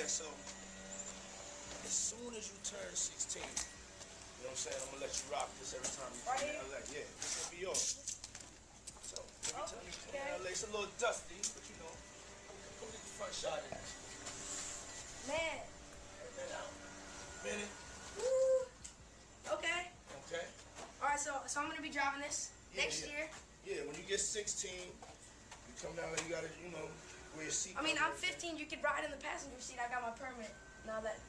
Yeah, so as soon as you turn 16, you know what I'm saying? I'm gonna let you rock this every time you come to LA. Yeah, this gonna be yours. So every time you come to LA, it's a little dusty, but you know, come get the front shot in this. Man. Minute. Woo. Okay. Okay. All right, so I'm gonna be driving this next year. Yeah, when you get 16, you come down there, you gotta, you know, wear your seat. I mean, I'm 15. You could ride in the passenger seat. I got my permit. Not yet.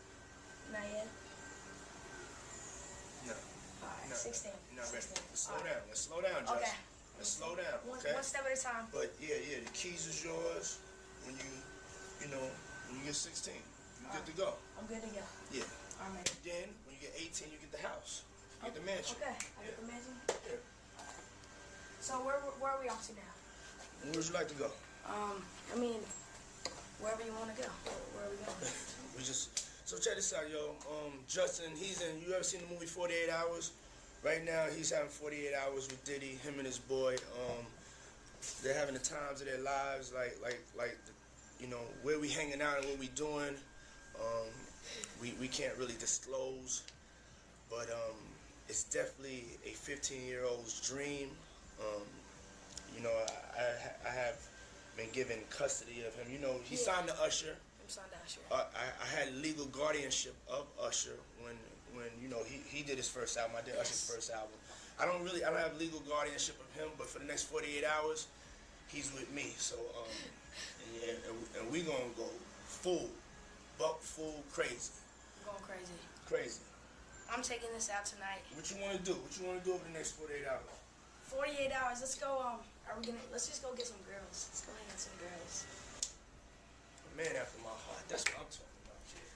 No. All right, 16. You're not ready. 16. Let's slow down. Let's slow down, Josh. Okay. Let's slow down. Okay. One step at a time. But yeah, the keys is yours when you know, when you get 16. You good to go. I'm good to go. Yeah. All right. Then when you get 18, you get the house. You get the mansion. Okay. I get the mansion. Yeah. So where are we off to now? Where would you like to go? I mean, wherever you want to go. Where are we going? So check this out, yo. Justin, you ever seen the movie 48 Hours? Right now, he's having 48 hours with Diddy, him and his boy. They're having the times of their lives, like, you know, where we hanging out and what we doing. We can't really disclose, but it's definitely a 15-year-old's dream. You know, I have been given custody of him. You know, he signed to 𝗟̱cie. I'm signed to 𝗟̱cie. I had legal guardianship of 𝗟̱cie when you know he did his first album. I did 𝗟̱cie's first album. I don't have legal guardianship of him, but for the next 48 hours, he's with me. So and we gonna go full crazy. I'm going crazy. Crazy. I'm taking this out tonight. What you wanna do? What you wanna do over the next 48 hours? 48 hours. Let's go. Let's just go get some girls. Let's go hang with some girls. A man after my heart. That's what I'm talking about, kid.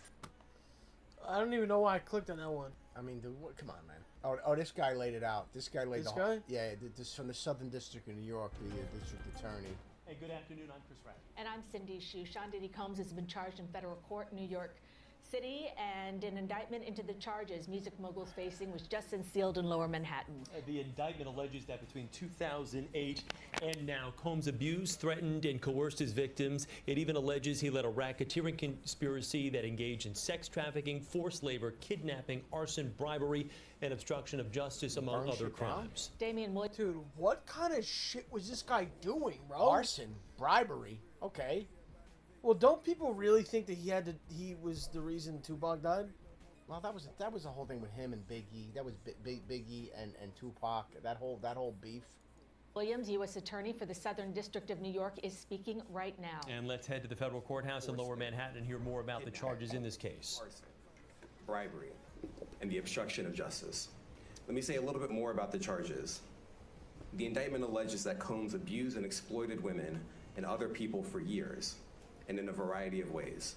I don't even know why I clicked on that one. I mean, come on, man. Oh, this guy laid it out. This guy laid This guy? Yeah, this from the Southern District of New York, the district attorney. Hey, good afternoon. I'm Chris Rapp. And I'm Cindy Hsu. Sean Diddy Combs has been charged in federal court in New York City, and an indictment into the charges music mogul's facing was just unsealed in Lower Manhattan. The indictment alleges that between 2008 and now, Combs abused, threatened, and coerced his victims. It even alleges he led a racketeering conspiracy that engaged in sex trafficking, forced labor, kidnapping, arson, bribery, and obstruction of justice, among other crimes. Damian Williams. Dude, what kind of shit was this guy doing, bro? Arson, bribery. Okay. Well, don't people really think that he was the reason Tupac died? Well, that was the whole thing with him and Biggie. That was Biggie and Tupac. That whole beef. Williams, U.S. Attorney for the Southern District of New York, is speaking right now. And let's head to the federal courthouse in Lower Manhattan and hear more about the charges in this case. Arson, bribery, and the obstruction of justice. Let me say a little bit more about the charges. The indictment alleges that Combs abused and exploited women and other people for years, and in a variety of ways.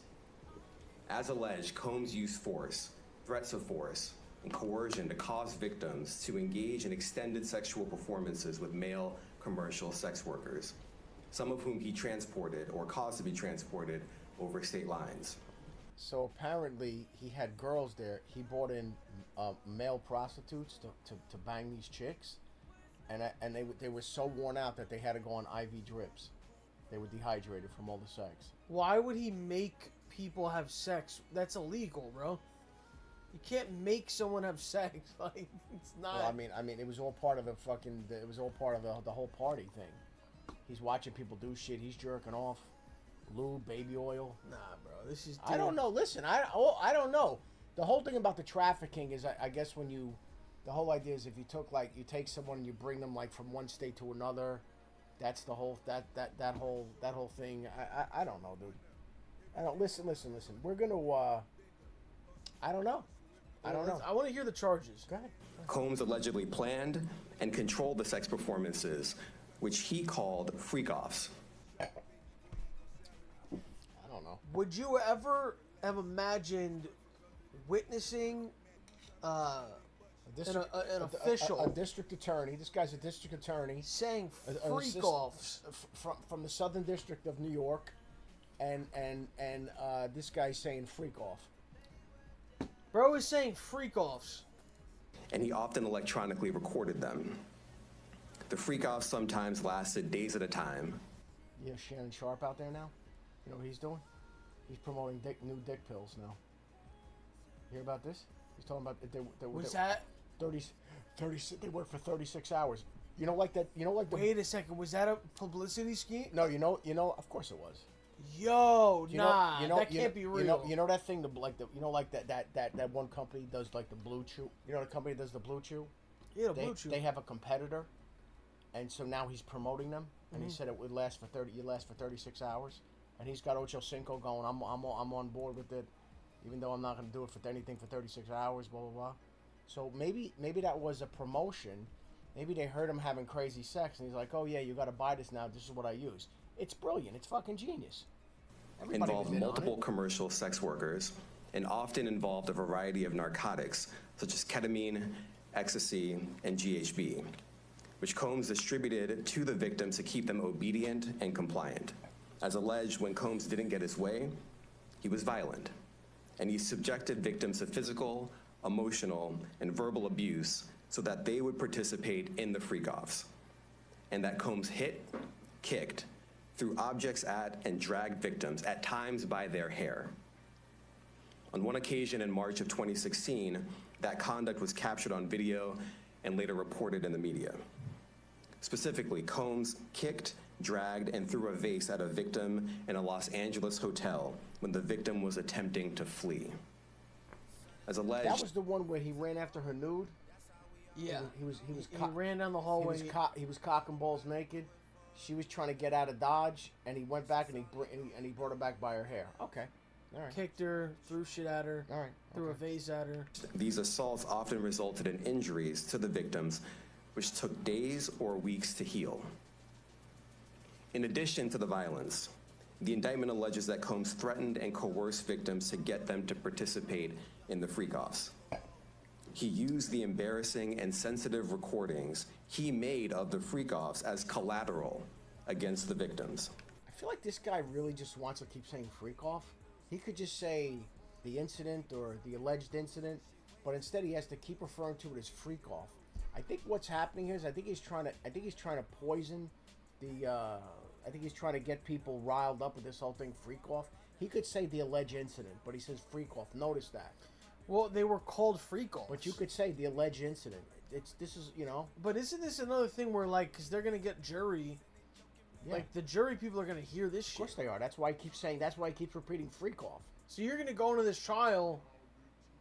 As alleged, Combs used force, threats of force, and coercion to cause victims to engage in extended sexual performances with male commercial sex workers, some of whom he transported or caused to be transported over state lines. So apparently he had girls there. He brought in male prostitutes to bang these chicks, and they were so worn out that they had to go on IV drips. They were dehydrated from all the sex. Why would he make people have sex? That's illegal, bro. You can't make someone have sex. Like, it's not. Well, I mean, it was all part of it was all part of the whole party thing. He's watching people do shit. He's jerking off. Lube, baby oil. Nah, bro. This is. I don't know. Listen, I don't know. The whole thing about the trafficking is, I guess, the whole idea is if you take someone and you bring them like from one state to another. That's the whole that whole thing. I don't know, dude. I don't listen. We're gonna. I don't know. I want to hear the charges. Go ahead. Combs allegedly planned and controlled the sex performances, which he called freak-offs. I don't know. Would you ever have imagined witnessing an official, a district attorney? This guy's a district attorney saying freak-offs from the Southern District of New York, and this guy's saying freak-off. Bro is saying freak-offs. And he often electronically recorded them. The freak-offs sometimes lasted days at a time. You have Shannon Sharp out there now? You know what he's doing? He's promoting new dick pills now. Hear about this? He's talking about Was that? 30. They work for 36 hours. You know, like that. You know, like the. Wait a second. Was that a publicity scheme? No, you know. Of course it was. Yo, You nah, know, that can't be real. You know that thing, that one company does like the Blue Chew. You know the company that does the Blue Chew. Yeah, the Blue Chew. They have a competitor, and so now he's promoting them. And he said it would last for 36 hours. And he's got 𝗟𝗀𝗀𝗀𝗀 going. I'm on board with it, even though I'm not going to do it for anything for 36 hours. Blah blah blah. So maybe that was a promotion. Maybe they heard him having crazy sex, and he's like, "Oh yeah, you got to buy this now. This is what I use." It's brilliant. It's fucking genius. Everybody Involved was in on multiple it. commercial sex workers and often involved a variety of narcotics such as ketamine, ecstasy, and GHB, which Combs distributed to the victims to keep them obedient and compliant. As alleged, when Combs didn't get his way, he was violent, and he subjected victims to physical, emotional, and verbal abuse so that they would participate in the freak-offs, and that Combs hit, kicked, threw objects at, and dragged victims, at times by their hair. On one occasion in March of 2016, that conduct was captured on video and later reported in the media. Specifically, Combs kicked, dragged, and threw a vase at a victim in a Los Angeles hotel when the victim was attempting to flee. As alleged, That was the one where he ran after her nude. Yeah. He ran down the hallway. He was cock and balls naked. She was trying to get out of Dodge, and he went back and he brought her back by her hair. Okay, all right. Kicked her, threw shit at her. All right. Threw a vase at her. these assaults often resulted in injuries to the victims, which took days or weeks to heal. In addition to the violence, the indictment alleges that Combs threatened and coerced victims to get them to participate in the freak-offs. He used the embarrassing and sensitive recordings he made of the freak-offs as collateral against the victims. I feel like this guy really just wants to keep saying freak off. He could just say the incident or the alleged incident, but instead he has to keep referring to it as freak off. I think what's happening here is I think he's trying to poison the I think he's trying to get people riled up with this whole thing freak off. He could say the alleged incident, but he says freak off. Notice that. Well, they were called freak offs. But you could say the alleged incident. This is, you know. But isn't this another thing where, like, because they're going to get jury, Yeah. like, the jury people are going to hear this Of shit. course they are. That's why he keeps saying, that's why he keeps repeating freak off. So you're going to go into this trial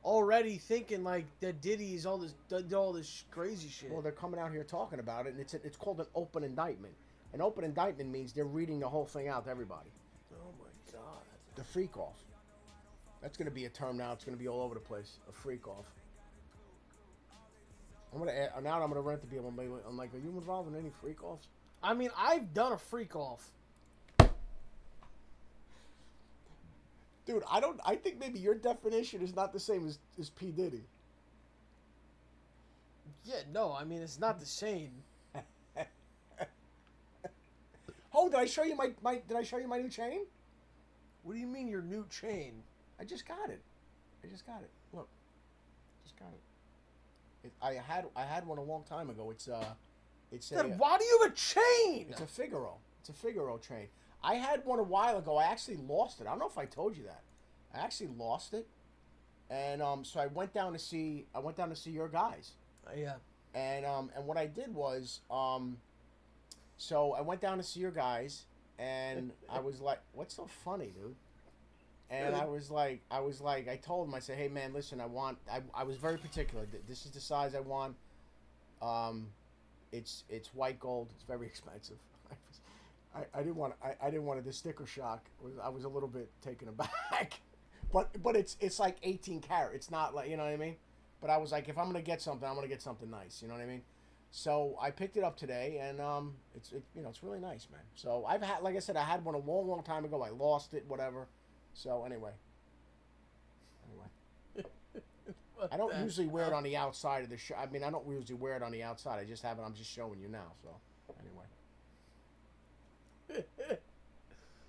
already thinking, like, that Diddy's did all this crazy shit. Well, they're coming out here talking about it, and it's called an open indictment. An open indictment means they're reading the whole thing out to everybody. Oh, my God. The freak off. That's going to be a term now. It's going to be all over the place. A freak off. I'm going to add, now I'm going to run it to people. I'm like, are you involved in any freak offs? I mean, I've done a freak off. Dude, I think maybe your definition is not the same as P. Diddy. Yeah, no, I mean, it's not the same. Oh, did I show you my new chain? What do you mean your new chain? I just got it. Look. Just got it. I had one a long time ago. It's Then why do you have a chain? It's a Figaro. It's a Figaro chain. I had one a while ago. I actually lost it. I don't know if I told you that. I actually lost it. And so I went down to see your guys. Yeah. And what I did was so I went down to see your guys, and I was like, what's so funny, dude? And I was like, I told him, I said, hey man, listen, I was very particular. This is the size I want. It's white gold. It's very expensive. I didn't want the sticker shock. I was a little bit taken aback, but it's like 18 karat. It's not like, you know what I mean. But I was like, if I'm gonna get something, I'm gonna get something nice. You know what I mean. So I picked it up today, and it's really nice, man. So I've had, like I said, I had one a long time ago. I lost it, whatever. So anyway. I don't usually wear it on the outside of the shirt. I mean, I don't usually wear it on the outside. I just have it. I'm just showing you now. So anyway.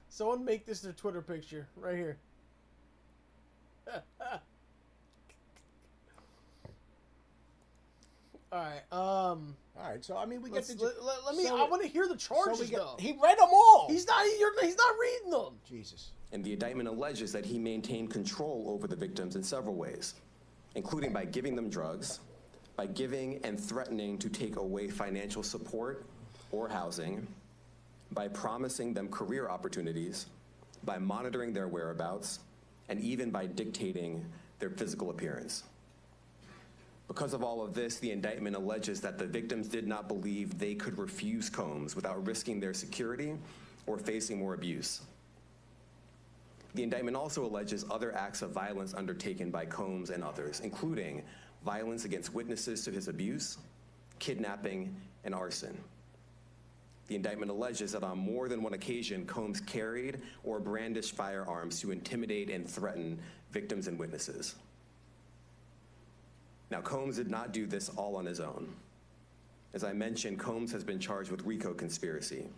Someone make this their Twitter picture right here. All right. All right. So I mean, we get the. Let me. so- I want to hear the charges though. He read them all. He's not reading them. Jesus. And the indictment alleges that he maintained control over the victims in several ways, including by giving them drugs, by giving and threatening to take away financial support or housing, by promising them career opportunities, by monitoring their whereabouts, and even by dictating their physical appearance. Because of all of this, the indictment alleges that the victims did not believe they could refuse Combs without risking their security or facing more abuse. The indictment also alleges other acts of violence undertaken by Combs and others, including violence against witnesses to his abuse, kidnapping, and arson. The indictment alleges that on more than one occasion, Combs carried or brandished firearms to intimidate and threaten victims and witnesses. Now, Combs did not do this all on his own. As I mentioned, Combs has been charged with RICO conspiracy.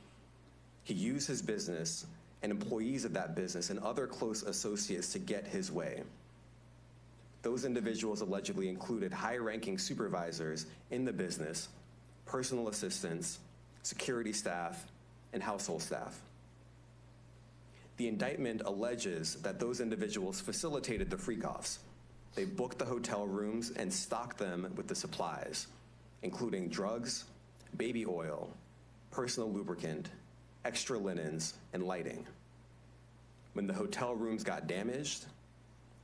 He used his business and employees of that business and other close associates to get his way. Those individuals allegedly included high-ranking supervisors in the business, personal assistants, security staff, and household staff. The indictment alleges that those individuals facilitated the freak-offs. They booked the hotel rooms and stocked them with the supplies, including drugs, baby oil, personal lubricant, extra linens, and lighting. When the hotel rooms got damaged,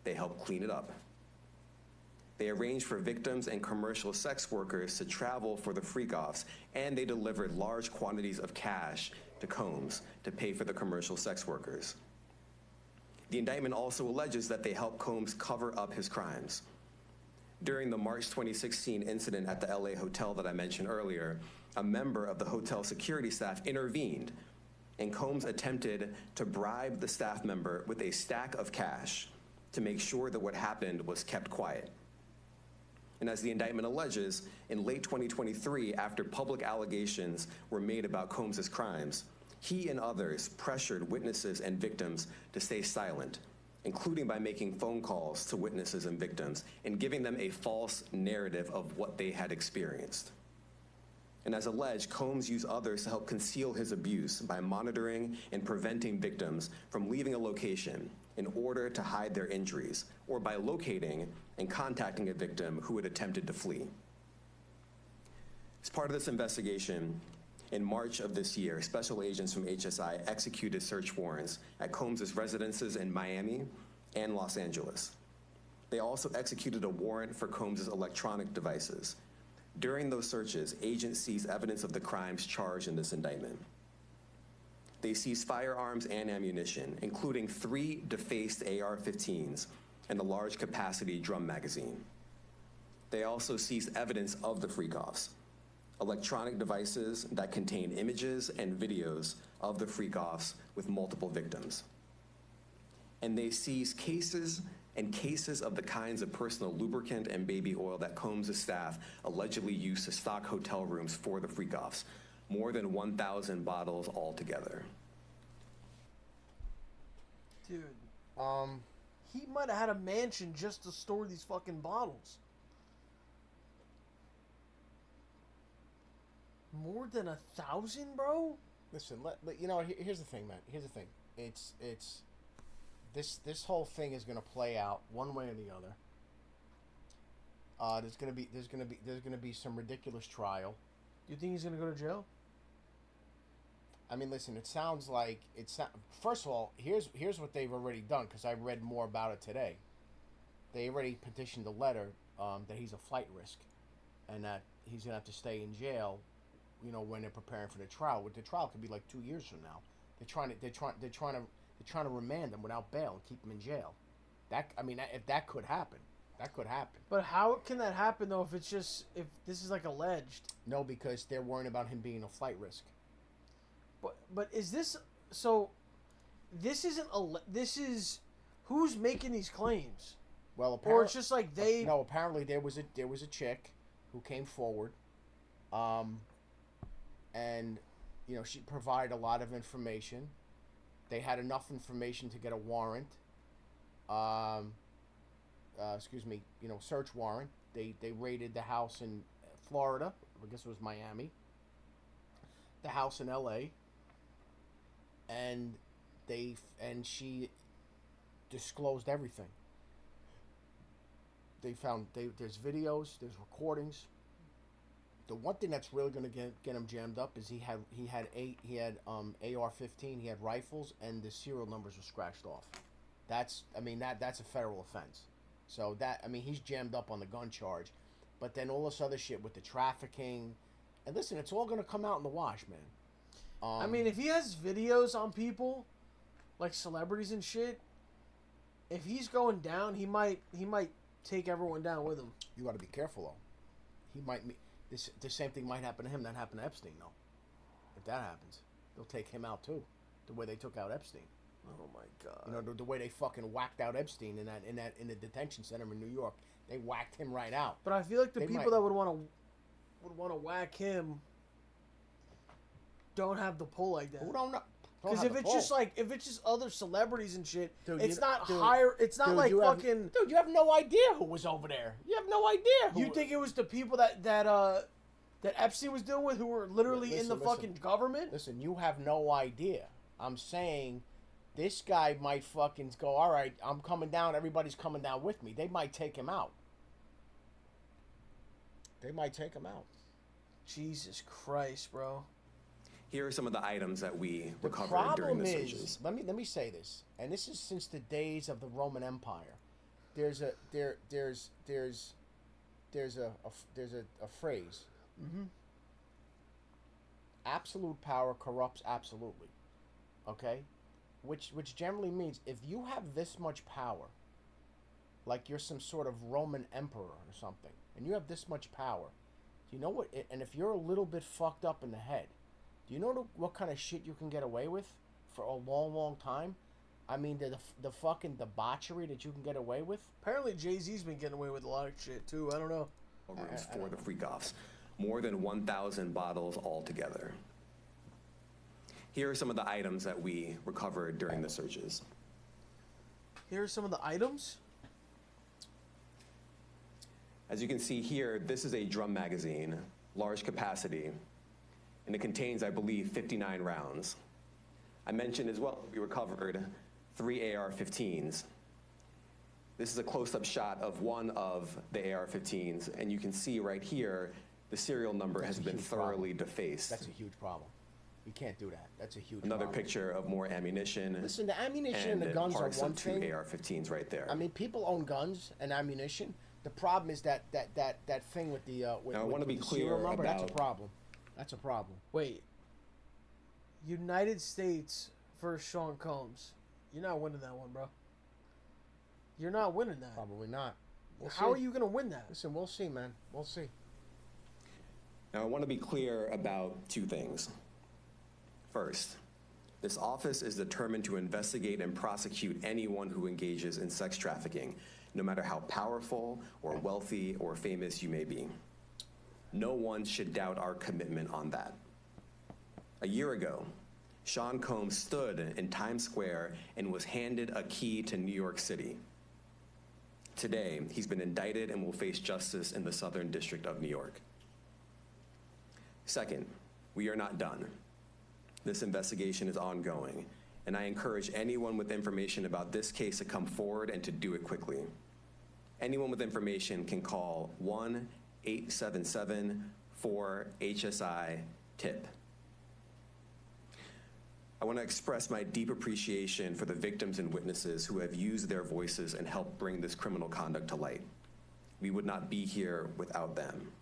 they helped clean it up. They arranged for victims and commercial sex workers to travel for the freak-offs, and they delivered large quantities of cash to Combs to pay for the commercial sex workers. The indictment also alleges that they helped Combs cover up his crimes. During the March 2016 incident at the LA hotel that I mentioned earlier, a member of the hotel security staff intervened, and Combs attempted to bribe the staff member with a stack of cash to make sure that what happened was kept quiet. And as the indictment alleges, in late 2023, after public allegations were made about Combs' crimes, he and others pressured witnesses and victims to stay silent, including by making phone calls to witnesses and victims and giving them a false narrative of what they had experienced. And as alleged, Combs used others to help conceal his abuse by monitoring and preventing victims from leaving a location in order to hide their injuries, or by locating and contacting a victim who had attempted to flee. As part of this investigation, in March of this year, special agents from HSI executed search warrants at Combs' residences in Miami and Los Angeles. They also executed a warrant for Combs' electronic devices. During those searches, agents seized evidence of the crimes charged in this indictment. They seized firearms and ammunition, including 3 defaced AR-15s and a large capacity drum magazine. They also seized evidence of the freak-offs, electronic devices that contain images and videos of the freak-offs with multiple victims. And they seized cases and cases of the kinds of personal lubricant and baby oil that Combs' staff allegedly used to stock hotel rooms for the freak-offs, more than 1,000 bottles altogether. Dude, he might have had a mansion just to store these fucking bottles. More than 1,000, bro? Listen, you know, here's the thing, man. Here's the thing. It's this whole thing is gonna play out one way or the other. There's gonna be some ridiculous trial. Do you think he's gonna go to jail? I mean, listen. It sounds like it's not. First of all, here's what they've already done, because I read more about it today. They already petitioned a letter that he's a flight risk, and that he's gonna have to stay in jail. You know, when they're preparing for the trial. The trial could be like 2 years from now. They're trying to remand him without bail and keep him in jail. If that could happen, that could happen. But how can that happen though? If this is like alleged? No, because they're worrying about him being a flight risk. But is this so? This isn't this is who's making these claims? Well, or it's just like they. No, apparently there was a chick who came forward, and you know, she provided a lot of information. They had enough information to get a warrant. Search warrant. They raided the house Florida. I guess it was Miami. The house in L.A. And she disclosed everything. There's videos, there's recordings. The one thing that's really going to get him jammed up is he had AR-15, he had rifles, and the serial numbers were scratched off. That's a federal offense. So he's jammed up on the gun charge. But then all this other shit with the trafficking, and listen, it's all going to come out in the wash, man. if he has videos on people, like celebrities and shit, if he's going down, he might take everyone down with him. You got to be careful though. He might the same thing might happen to him that happened to Epstein though. If that happens, they'll take him out too, the way they took out Epstein. Oh my god! You know the way they fucking whacked out Epstein in the detention center in New York. They whacked him right out. But I feel like the people that would want to whack him don't have the pull like that. Who don't know? Because if it's just other celebrities and shit, dude, it's not dude, higher. It's not dude, like you fucking. Dude, you have no idea who was over there. You have no idea. You think it was the people that Epstein was dealing with, who were literally in the fucking government? Listen, you have no idea. I'm saying, this guy might fucking go, all right, I'm coming down. Everybody's coming down with me. They might take him out. Jesus Christ, bro. Here are some of the items that we recovered during the searches. Let me say this, and this is since the days of the Roman Empire. There's a phrase. Mm-hmm. Absolute power corrupts absolutely. Okay, which generally means if you have this much power, like you're some sort of Roman emperor or something, and you have this much power, do you know what? And if you're a little bit fucked up in the head, do you know what kind of shit you can get away with for a long, long time? I mean, the fucking debauchery that you can get away with. Apparently, Jay-Z's been getting away with a lot of shit too. I don't know. Rooms for the freak-offs. More than 1,000 bottles altogether. Here are some of the items that we recovered during the searches. Here are some of the items. As you can see here, this is a drum magazine, large capacity, and it contains, I believe, 59 rounds. I mentioned as well we recovered 3 AR-15s. This is a close-up shot of one of the AR-15s, and you can see right here the serial number has been thoroughly defaced. That's a huge problem. You can't do that. That's a huge Another problem. picture of more ammunition. Listen, the ammunition and the guns are one thing. Two AR-15s right there. I mean, people own guns and ammunition. The problem is that thing with the with, now, I with, want to be the clear serial number. about. That's a problem. That's a problem. Wait. United States versus Sean Combs. You're not winning that one, bro. You're not winning that. Probably not. How are you going to win that? Listen, we'll see, man. We'll see. Now, I want to be clear about two things. First, this office is determined to investigate and prosecute anyone who engages in sex trafficking, no matter how powerful or wealthy or famous you may be. No one should doubt our commitment on that. A year ago, Sean Combs stood in Times Square and was handed a key to New York City. Today, he's been indicted and will face justice in the Southern District of New York. Second, we are not done. This investigation is ongoing, and I encourage anyone with information about this case to come forward and to do it quickly. Anyone with information can call 1-877-4HSI-TIP. I want to express my deep appreciation for the victims and witnesses who have used their voices and helped bring this criminal conduct to light. We would not be here without them.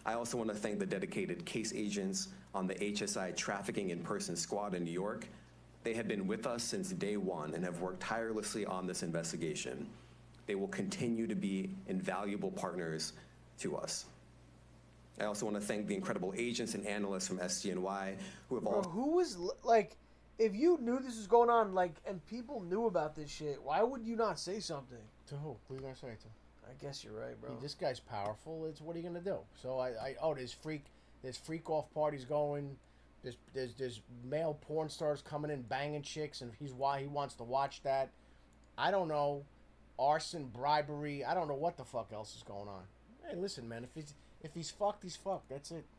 I also want to thank the dedicated case agents on the HSI Trafficking in Person Squad in New York. They have been with us since day one and have worked tirelessly on this investigation. They will continue to be invaluable partners to us. I also want to thank the incredible agents and analysts from SDNY who have all. Bro, who was, like, if you knew this was going on, like, and people knew about this shit, why would you not say something? To who? Who are you going to say it to? I guess you're right, bro. This guy's powerful. It's what are you gonna do? So there's freak off parties going. There's male porn stars coming in banging chicks, and he wants to watch that. I don't know, arson, bribery. I don't know what the fuck else is going on. Hey, listen, man. If he's fucked, he's fucked. That's it.